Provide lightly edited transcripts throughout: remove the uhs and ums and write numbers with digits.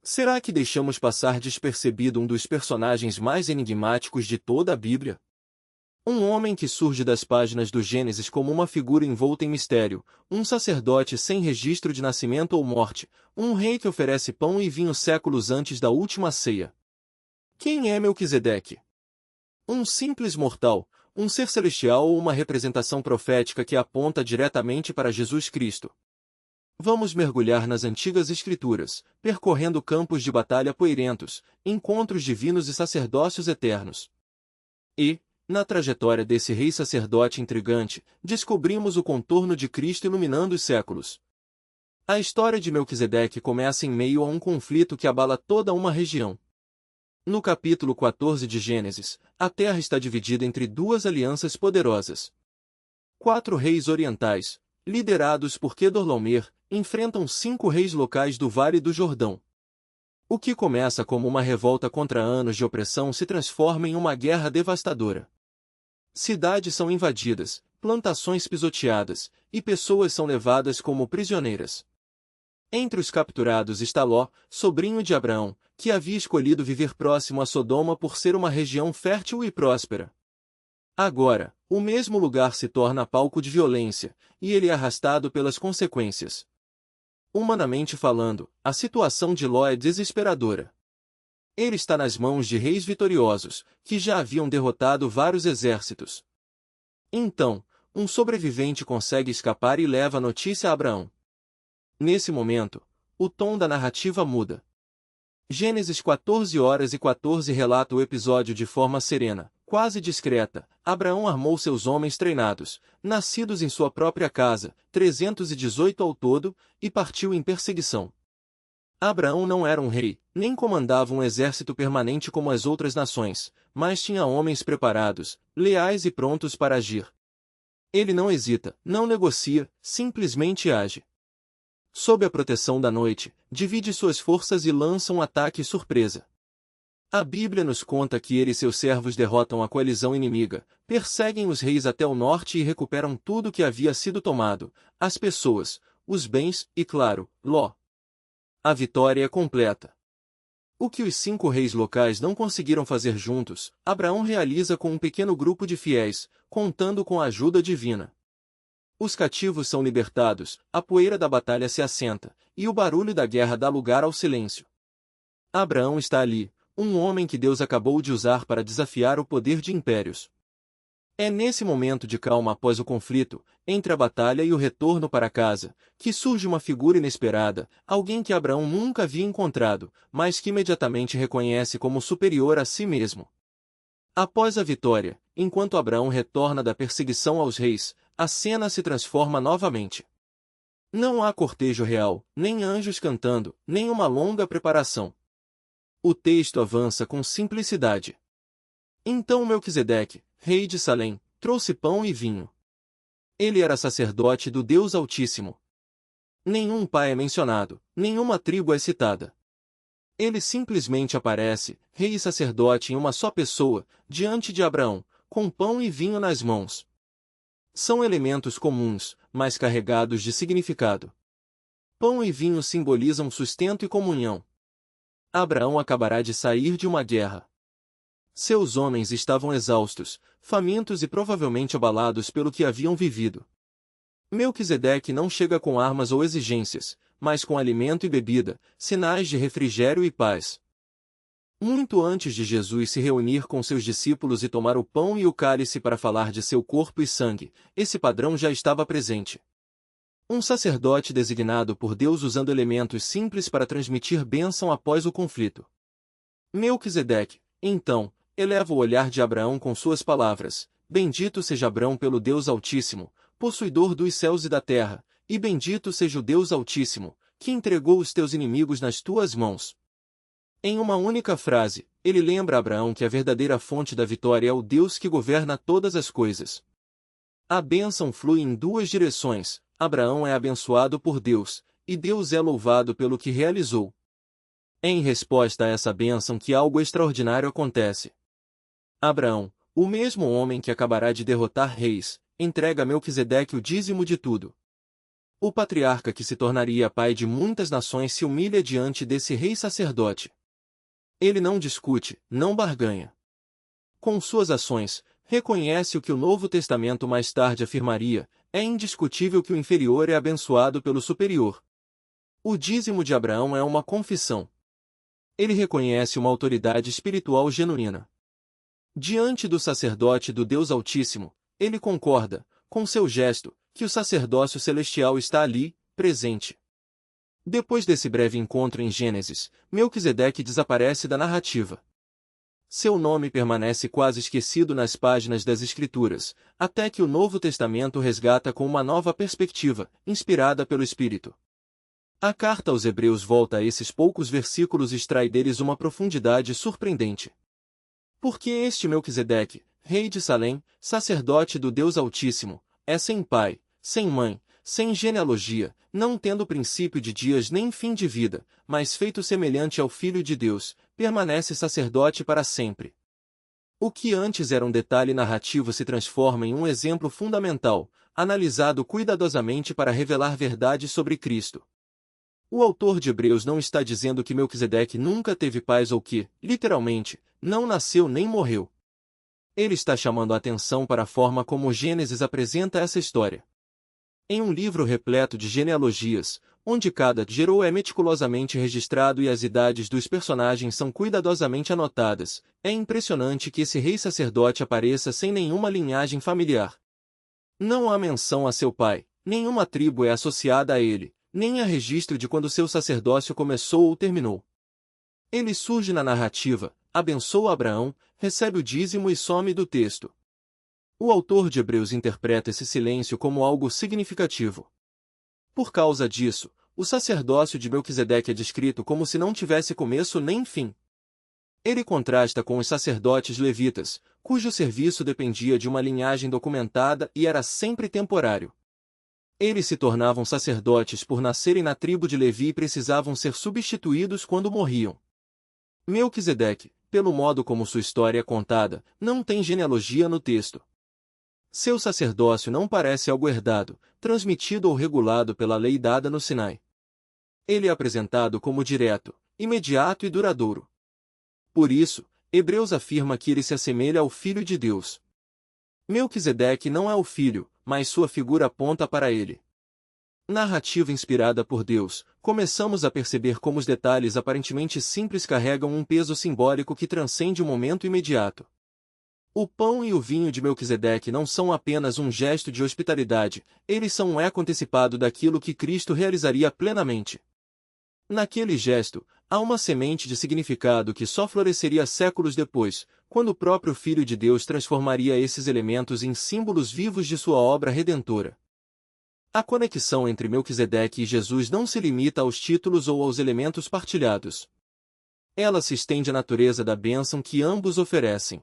Será que deixamos passar despercebido um dos personagens mais enigmáticos de toda a Bíblia? Um homem que surge das páginas do Gênesis como uma figura envolta em mistério, um sacerdote sem registro de nascimento ou morte, um rei que oferece pão e vinho séculos antes da última ceia. Quem é Melquisedeque? Um simples mortal, um ser celestial ou uma representação profética que aponta diretamente para Jesus Cristo? Vamos mergulhar nas antigas escrituras, percorrendo campos de batalha poeirentos, encontros divinos e sacerdócios eternos. E, na trajetória desse rei sacerdote intrigante, descobrimos o contorno de Cristo iluminando os séculos. A história de Melquisedeque começa em meio a um conflito que abala toda uma região. No capítulo 14 de Gênesis, a terra está dividida entre duas alianças poderosas. 4 reis orientais, liderados por Quedorlaomer, enfrentam 5 reis locais do Vale do Jordão. O que começa como uma revolta contra anos de opressão se transforma em uma guerra devastadora. Cidades são invadidas, plantações pisoteadas, e pessoas são levadas como prisioneiras. Entre os capturados está Ló, sobrinho de Abraão, que havia escolhido viver próximo a Sodoma por ser uma região fértil e próspera. Agora, o mesmo lugar se torna palco de violência, e ele é arrastado pelas consequências. Humanamente falando, a situação de Ló é desesperadora. Ele está nas mãos de reis vitoriosos, que já haviam derrotado vários exércitos. Então, um sobrevivente consegue escapar e leva a notícia a Abraão. Nesse momento, o tom da narrativa muda. Gênesis 14:14 relata o episódio de forma serena, quase discreta. Abraão armou seus homens treinados, nascidos em sua própria casa, 318 ao todo, e partiu em perseguição. Abraão não era um rei, nem comandava um exército permanente como as outras nações, mas tinha homens preparados, leais e prontos para agir. Ele não hesita, não negocia, simplesmente age. Sob a proteção da noite, divide suas forças e lança um ataque surpresa. A Bíblia nos conta que ele e seus servos derrotam a coalizão inimiga, perseguem os reis até o norte e recuperam tudo que havia sido tomado, as pessoas, os bens e, claro, Ló. A vitória é completa. O que os 5 reis locais não conseguiram fazer juntos, Abraão realiza com um pequeno grupo de fiéis, contando com a ajuda divina. Os cativos são libertados, a poeira da batalha se assenta, e o barulho da guerra dá lugar ao silêncio. Abraão está ali, um homem que Deus acabou de usar para desafiar o poder de impérios. É nesse momento de calma após o conflito, entre a batalha e o retorno para casa, que surge uma figura inesperada, alguém que Abraão nunca havia encontrado, mas que imediatamente reconhece como superior a si mesmo. Após a vitória, enquanto Abraão retorna da perseguição aos reis, a cena se transforma novamente. Não há cortejo real, nem anjos cantando, nem uma longa preparação. O texto avança com simplicidade. Então Melquisedeque, rei de Salém, trouxe pão e vinho. Ele era sacerdote do Deus Altíssimo. Nenhum pai é mencionado, nenhuma tribo é citada. Ele simplesmente aparece, rei e sacerdote em uma só pessoa, diante de Abraão, com pão e vinho nas mãos. São elementos comuns, mas carregados de significado. Pão e vinho simbolizam sustento e comunhão. Abraão acabará de sair de uma guerra. Seus homens estavam exaustos, famintos e provavelmente abalados pelo que haviam vivido. Melquisedeque não chega com armas ou exigências, mas com alimento e bebida, sinais de refrigério e paz. Muito antes de Jesus se reunir com seus discípulos e tomar o pão e o cálice para falar de seu corpo e sangue, esse padrão já estava presente. Um sacerdote designado por Deus usando elementos simples para transmitir bênção após o conflito. Melquisedeque, então, eleva o olhar de Abraão com suas palavras: Bendito seja Abraão pelo Deus Altíssimo, possuidor dos céus e da terra, e bendito seja o Deus Altíssimo, que entregou os teus inimigos nas tuas mãos. Em uma única frase, ele lembra a Abraão que a verdadeira fonte da vitória é o Deus que governa todas as coisas. A bênção flui em 2 direções: Abraão é abençoado por Deus, e Deus é louvado pelo que realizou. É em resposta a essa bênção que algo extraordinário acontece. Abraão, o mesmo homem que acabará de derrotar reis, entrega a Melquisedeque o dízimo de tudo. O patriarca que se tornaria pai de muitas nações se humilha diante desse rei sacerdote. Ele não discute, não barganha. Com suas ações, reconhece o que o Novo Testamento mais tarde afirmaria: é indiscutível que o inferior é abençoado pelo superior. O dízimo de Abraão é uma confissão. Ele reconhece uma autoridade espiritual genuína. Diante do sacerdote do Deus Altíssimo, ele concorda, com seu gesto, que o sacerdócio celestial está ali, presente. Depois desse breve encontro em Gênesis, Melquisedeque desaparece da narrativa. Seu nome permanece quase esquecido nas páginas das Escrituras, até que o Novo Testamento resgata com uma nova perspectiva, inspirada pelo Espírito. A carta aos Hebreus volta a esses poucos versículos e extrai deles uma profundidade surpreendente. Porque este Melquisedeque, rei de Salém, sacerdote do Deus Altíssimo, é sem pai, sem mãe, sem genealogia, não tendo princípio de dias nem fim de vida, mas feito semelhante ao Filho de Deus, permanece sacerdote para sempre. O que antes era um detalhe narrativo se transforma em um exemplo fundamental, analisado cuidadosamente para revelar verdades sobre Cristo. O autor de Hebreus não está dizendo que Melquisedeque nunca teve pais ou que, literalmente, não nasceu nem morreu. Ele está chamando a atenção para a forma como Gênesis apresenta essa história. Em um livro repleto de genealogias, onde cada gerou é meticulosamente registrado e as idades dos personagens são cuidadosamente anotadas, é impressionante que esse rei sacerdote apareça sem nenhuma linhagem familiar. Não há menção a seu pai, nenhuma tribo é associada a ele, nem há registro de quando seu sacerdócio começou ou terminou. Ele surge na narrativa, abençoa Abraão, recebe o dízimo e some do texto. O autor de Hebreus interpreta esse silêncio como algo significativo. Por causa disso, o sacerdócio de Melquisedeque é descrito como se não tivesse começo nem fim. Ele contrasta com os sacerdotes levitas, cujo serviço dependia de uma linhagem documentada e era sempre temporário. Eles se tornavam sacerdotes por nascerem na tribo de Levi e precisavam ser substituídos quando morriam. Melquisedeque, pelo modo como sua história é contada, não tem genealogia no texto. Seu sacerdócio não parece algo herdado, transmitido ou regulado pela lei dada no Sinai. Ele é apresentado como direto, imediato e duradouro. Por isso, Hebreus afirma que ele se assemelha ao Filho de Deus. Melquisedeque não é o filho, mas sua figura aponta para ele. Narrativa inspirada por Deus, começamos a perceber como os detalhes aparentemente simples carregam um peso simbólico que transcende o momento imediato. O pão e o vinho de Melquisedeque não são apenas um gesto de hospitalidade, eles são um eco antecipado daquilo que Cristo realizaria plenamente. Naquele gesto, há uma semente de significado que só floresceria séculos depois, quando o próprio Filho de Deus transformaria esses elementos em símbolos vivos de sua obra redentora. A conexão entre Melquisedeque e Jesus não se limita aos títulos ou aos elementos partilhados. Ela se estende à natureza da bênção que ambos oferecem.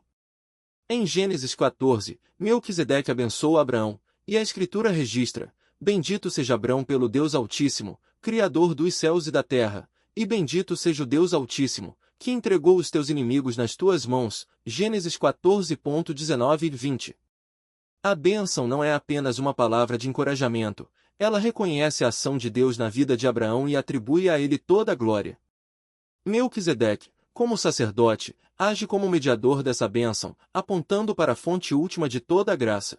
Em Gênesis 14, Melquisedeque abençoa Abraão, e a Escritura registra: bendito seja Abraão pelo Deus Altíssimo, Criador dos céus e da terra, e bendito seja o Deus Altíssimo, que entregou os teus inimigos nas tuas mãos. Gênesis 14.19 e 20. A bênção não é apenas uma palavra de encorajamento, ela reconhece a ação de Deus na vida de Abraão e atribui a ele toda a glória. Melquisedeque, como sacerdote, age como mediador dessa bênção, apontando para a fonte última de toda a graça.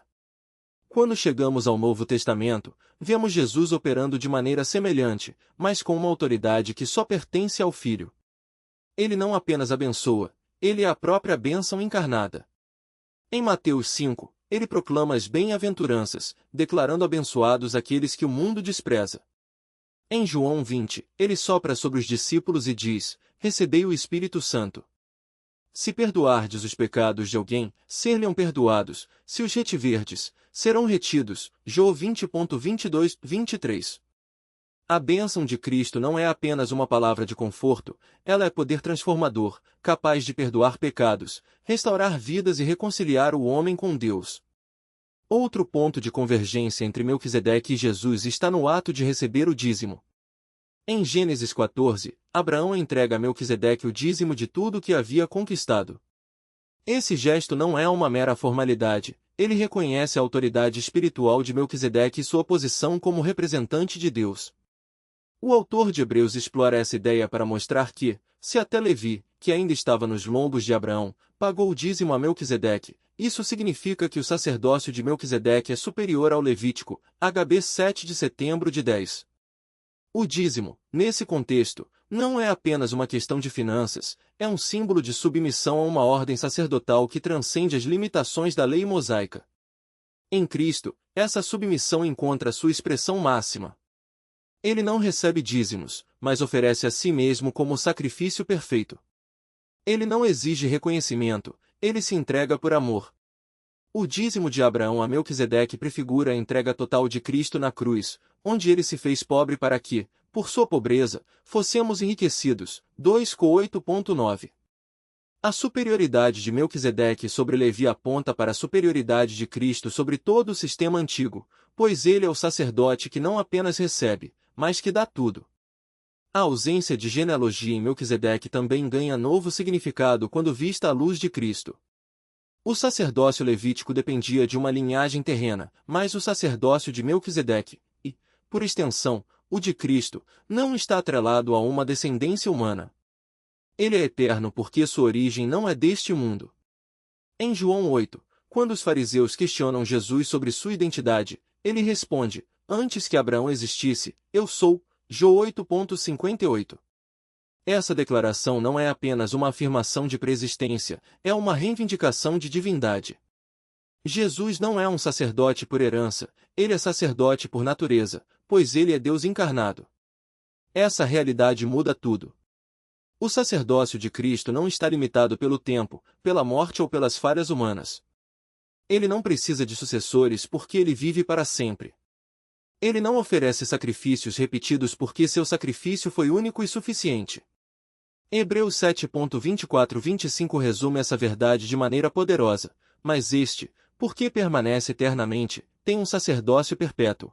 Quando chegamos ao Novo Testamento, vemos Jesus operando de maneira semelhante, mas com uma autoridade que só pertence ao Filho. Ele não apenas abençoa, ele é a própria bênção encarnada. Em Mateus 5, ele proclama as bem-aventuranças, declarando abençoados aqueles que o mundo despreza. Em João 20, ele sopra sobre os discípulos e diz: recebei o Espírito Santo. Se perdoardes os pecados de alguém, ser-lhe-ão perdoados, se os retiverdes, serão retidos. João 20.22, 23. A bênção de Cristo não é apenas uma palavra de conforto, ela é poder transformador, capaz de perdoar pecados, restaurar vidas e reconciliar o homem com Deus. Outro ponto de convergência entre Melquisedeque e Jesus está no ato de receber o dízimo. Em Gênesis 14, Abraão entrega a Melquisedeque o dízimo de tudo o que havia conquistado. Esse gesto não é uma mera formalidade, ele reconhece a autoridade espiritual de Melquisedeque e sua posição como representante de Deus. O autor de Hebreus explora essa ideia para mostrar que, se até Levi, que ainda estava nos lombos de Abraão, pagou o dízimo a Melquisedeque, isso significa que o sacerdócio de Melquisedeque é superior ao levítico, HB 7 de setembro de 10. O dízimo, nesse contexto, não é apenas uma questão de finanças, é um símbolo de submissão a uma ordem sacerdotal que transcende as limitações da lei mosaica. Em Cristo, essa submissão encontra sua expressão máxima. Ele não recebe dízimos, mas oferece a si mesmo como sacrifício perfeito. Ele não exige reconhecimento, ele se entrega por amor. O dízimo de Abraão a Melquisedeque prefigura a entrega total de Cristo na cruz, onde ele se fez pobre para que, por sua pobreza, fossemos enriquecidos. 2:8.9. A superioridade de Melquisedeque sobre Levi aponta para a superioridade de Cristo sobre todo o sistema antigo, pois ele é o sacerdote que não apenas recebe, mas que dá tudo. A ausência de genealogia em Melquisedeque também ganha novo significado quando vista à luz de Cristo. O sacerdócio levítico dependia de uma linhagem terrena, mas o sacerdócio de Melquisedeque, e, por extensão, o de Cristo, não está atrelado a uma descendência humana. Ele é eterno porque sua origem não é deste mundo. Em João 8, quando os fariseus questionam Jesus sobre sua identidade, ele responde: antes que Abraão existisse, eu sou. João 8.58. Essa declaração não é apenas uma afirmação de preexistência, é uma reivindicação de divindade. Jesus não é um sacerdote por herança, ele é sacerdote por natureza, pois ele é Deus encarnado. Essa realidade muda tudo. O sacerdócio de Cristo não está limitado pelo tempo, pela morte ou pelas falhas humanas. Ele não precisa de sucessores porque ele vive para sempre. Ele não oferece sacrifícios repetidos porque seu sacrifício foi único e suficiente. Hebreus 7.24-25 resume essa verdade de maneira poderosa, mas este, porque permanece eternamente, tem um sacerdócio perpétuo.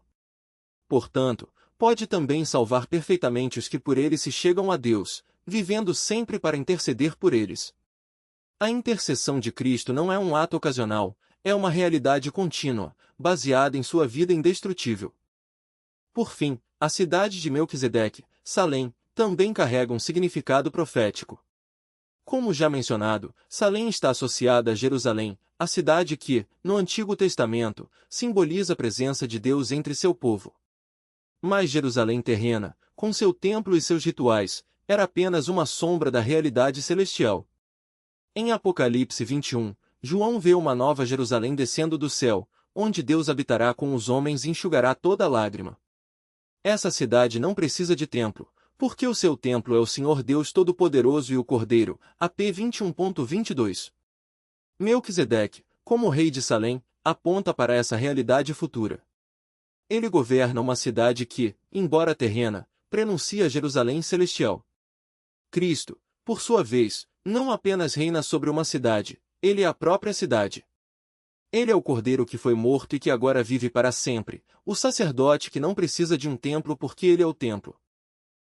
Portanto, pode também salvar perfeitamente os que por ele se chegam a Deus, vivendo sempre para interceder por eles. A intercessão de Cristo não é um ato ocasional, é uma realidade contínua, baseada em sua vida indestrutível. Por fim, a cidade de Melquisedeque, Salém, também carrega um significado profético. Como já mencionado, Salém está associada a Jerusalém, a cidade que, no Antigo Testamento, simboliza a presença de Deus entre seu povo. Mas Jerusalém terrena, com seu templo e seus rituais, era apenas uma sombra da realidade celestial. Em Apocalipse 21, João vê uma nova Jerusalém descendo do céu, onde Deus habitará com os homens e enxugará toda lágrima. Essa cidade não precisa de templo, porque o seu templo é o Senhor Deus Todo-Poderoso e o Cordeiro, AP 21.22. Melquisedeque, como rei de Salém, aponta para essa realidade futura. Ele governa uma cidade que, embora terrena, prenuncia Jerusalém celestial. Cristo, por sua vez, não apenas reina sobre uma cidade, ele é a própria cidade. Ele é o Cordeiro que foi morto e que agora vive para sempre, o sacerdote que não precisa de um templo porque ele é o templo.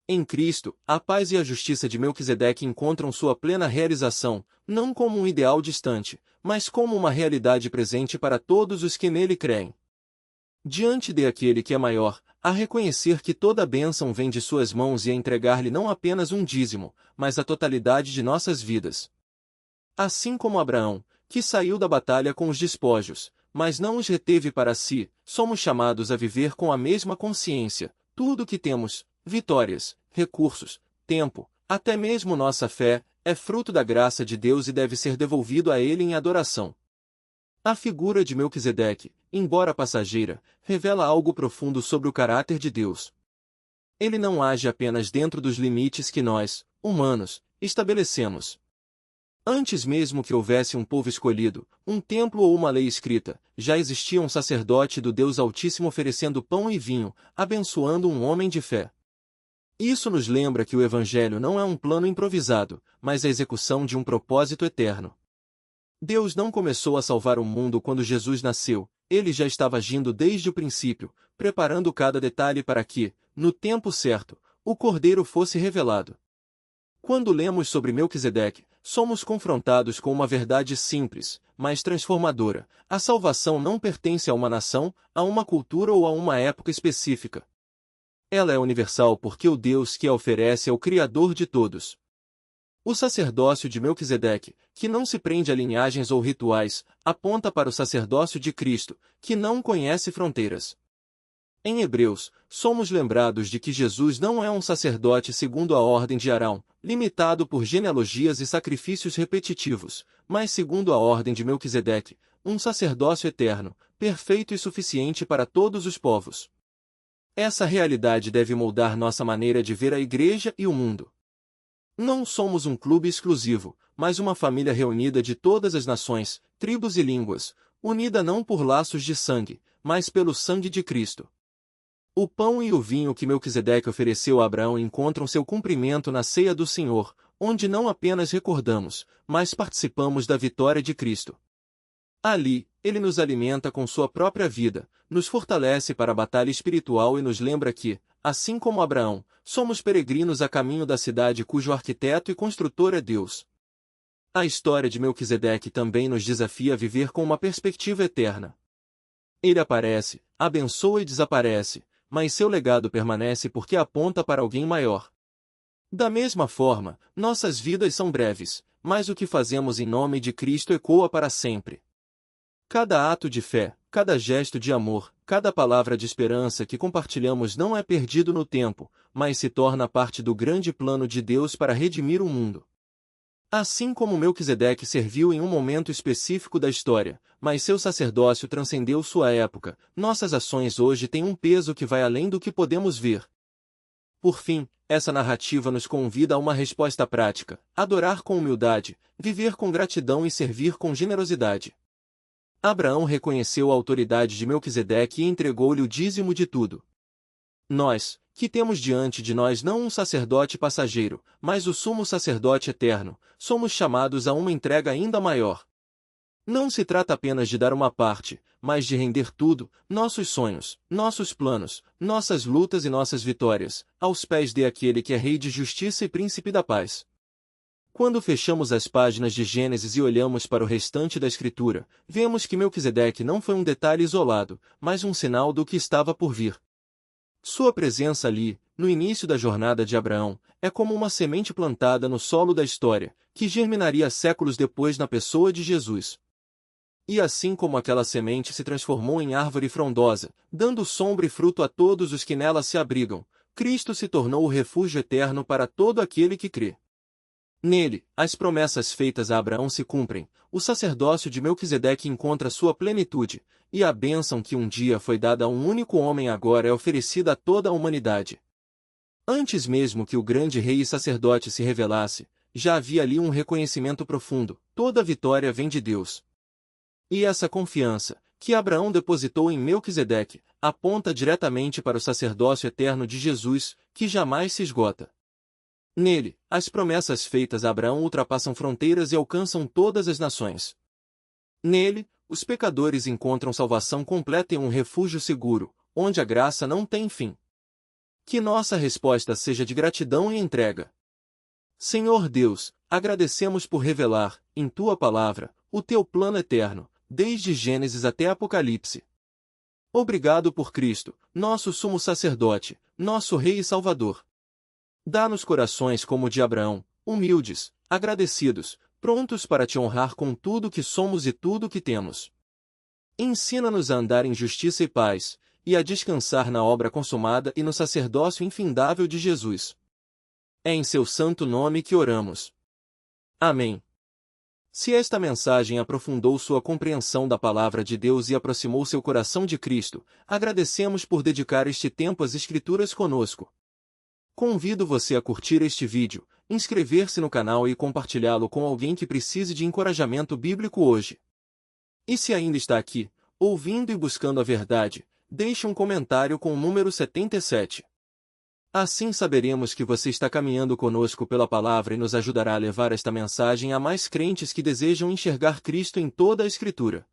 Em Cristo, a paz e a justiça de Melquisedeque encontram sua plena realização, não como um ideal distante, mas como uma realidade presente para todos os que nele creem. Diante de aquele que é maior, a reconhecer que toda a bênção vem de suas mãos e a entregar-lhe não apenas um dízimo, mas a totalidade de nossas vidas. Assim como Abraão, que saiu da batalha com os despojos, mas não os reteve para si, somos chamados a viver com a mesma consciência: tudo o que temos, vitórias, recursos, tempo, até mesmo nossa fé, é fruto da graça de Deus e deve ser devolvido a Ele em adoração. A figura de Melquisedeque, embora passageira, revela algo profundo sobre o caráter de Deus. Ele não age apenas dentro dos limites que nós, humanos, estabelecemos. Antes mesmo que houvesse um povo escolhido, um templo ou uma lei escrita, já existia um sacerdote do Deus Altíssimo oferecendo pão e vinho, abençoando um homem de fé. Isso nos lembra que o Evangelho não é um plano improvisado, mas a execução de um propósito eterno. Deus não começou a salvar o mundo quando Jesus nasceu, ele já estava agindo desde o princípio, preparando cada detalhe para que, no tempo certo, o Cordeiro fosse revelado. Quando lemos sobre Melquisedeque, somos confrontados com uma verdade simples, mas transformadora. A salvação não pertence a uma nação, a uma cultura ou a uma época específica. Ela é universal porque o Deus que a oferece é o Criador de todos. O sacerdócio de Melquisedeque, que não se prende a linhagens ou rituais, aponta para o sacerdócio de Cristo, que não conhece fronteiras. Em Hebreus, somos lembrados de que Jesus não é um sacerdote segundo a ordem de Arão, limitado por genealogias e sacrifícios repetitivos, mas segundo a ordem de Melquisedeque, um sacerdócio eterno, perfeito e suficiente para todos os povos. Essa realidade deve moldar nossa maneira de ver a Igreja e o mundo. Não somos um clube exclusivo, mas uma família reunida de todas as nações, tribos e línguas, unida não por laços de sangue, mas pelo sangue de Cristo. O pão e o vinho que Melquisedeque ofereceu a Abraão encontram seu cumprimento na ceia do Senhor, onde não apenas recordamos, mas participamos da vitória de Cristo. Ali, ele nos alimenta com sua própria vida, nos fortalece para a batalha espiritual e nos lembra que, assim como Abraão, somos peregrinos a caminho da cidade cujo arquiteto e construtor é Deus. A história de Melquisedeque também nos desafia a viver com uma perspectiva eterna. Ele aparece, abençoa e desaparece, mas seu legado permanece porque aponta para alguém maior. Da mesma forma, nossas vidas são breves, mas o que fazemos em nome de Cristo ecoa para sempre. Cada ato de fé, cada gesto de amor, cada palavra de esperança que compartilhamos não é perdido no tempo, mas se torna parte do grande plano de Deus para redimir o mundo. Assim como Melquisedeque serviu em um momento específico da história, mas seu sacerdócio transcendeu sua época, nossas ações hoje têm um peso que vai além do que podemos ver. Por fim, essa narrativa nos convida a uma resposta prática: adorar com humildade, viver com gratidão e servir com generosidade. Abraão reconheceu a autoridade de Melquisedeque e entregou-lhe o dízimo de tudo. Nós, que temos diante de nós não um sacerdote passageiro, mas o sumo sacerdote eterno, somos chamados a uma entrega ainda maior. Não se trata apenas de dar uma parte, mas de render tudo, nossos sonhos, nossos planos, nossas lutas e nossas vitórias, aos pés de aquele que é Rei de Justiça e Príncipe da Paz. Quando fechamos as páginas de Gênesis e olhamos para o restante da Escritura, vemos que Melquisedeque não foi um detalhe isolado, mas um sinal do que estava por vir. Sua presença ali, no início da jornada de Abraão, é como uma semente plantada no solo da história, que germinaria séculos depois na pessoa de Jesus. E assim como aquela semente se transformou em árvore frondosa, dando sombra e fruto a todos os que nela se abrigam, Cristo se tornou o refúgio eterno para todo aquele que crê. Nele, as promessas feitas a Abraão se cumprem, o sacerdócio de Melquisedeque encontra sua plenitude, e a bênção que um dia foi dada a um único homem agora é oferecida a toda a humanidade. Antes mesmo que o grande rei e sacerdote se revelasse, já havia ali um reconhecimento profundo: toda vitória vem de Deus. E essa confiança, que Abraão depositou em Melquisedeque, aponta diretamente para o sacerdócio eterno de Jesus, que jamais se esgota. Nele, as promessas feitas a Abraão ultrapassam fronteiras e alcançam todas as nações. Nele, os pecadores encontram salvação completa em um refúgio seguro, onde a graça não tem fim. Que nossa resposta seja de gratidão e entrega. Senhor Deus, agradecemos por revelar, em Tua palavra, o Teu plano eterno, desde Gênesis até Apocalipse. Obrigado por Cristo, nosso sumo sacerdote, nosso Rei e Salvador. Dá-nos corações como o de Abraão, humildes, agradecidos, prontos para Te honrar com tudo que somos e tudo que temos. Ensina-nos a andar em justiça e paz, e a descansar na obra consumada e no sacerdócio infindável de Jesus. É em Seu santo nome que oramos. Amém. Se esta mensagem aprofundou sua compreensão da palavra de Deus e aproximou seu coração de Cristo, agradecemos por dedicar este tempo às Escrituras conosco. Convido você a curtir este vídeo, inscrever-se no canal e compartilhá-lo com alguém que precise de encorajamento bíblico hoje. E se ainda está aqui, ouvindo e buscando a verdade, deixe um comentário com o número 77. Assim saberemos que você está caminhando conosco pela palavra e nos ajudará a levar esta mensagem a mais crentes que desejam enxergar Cristo em toda a Escritura.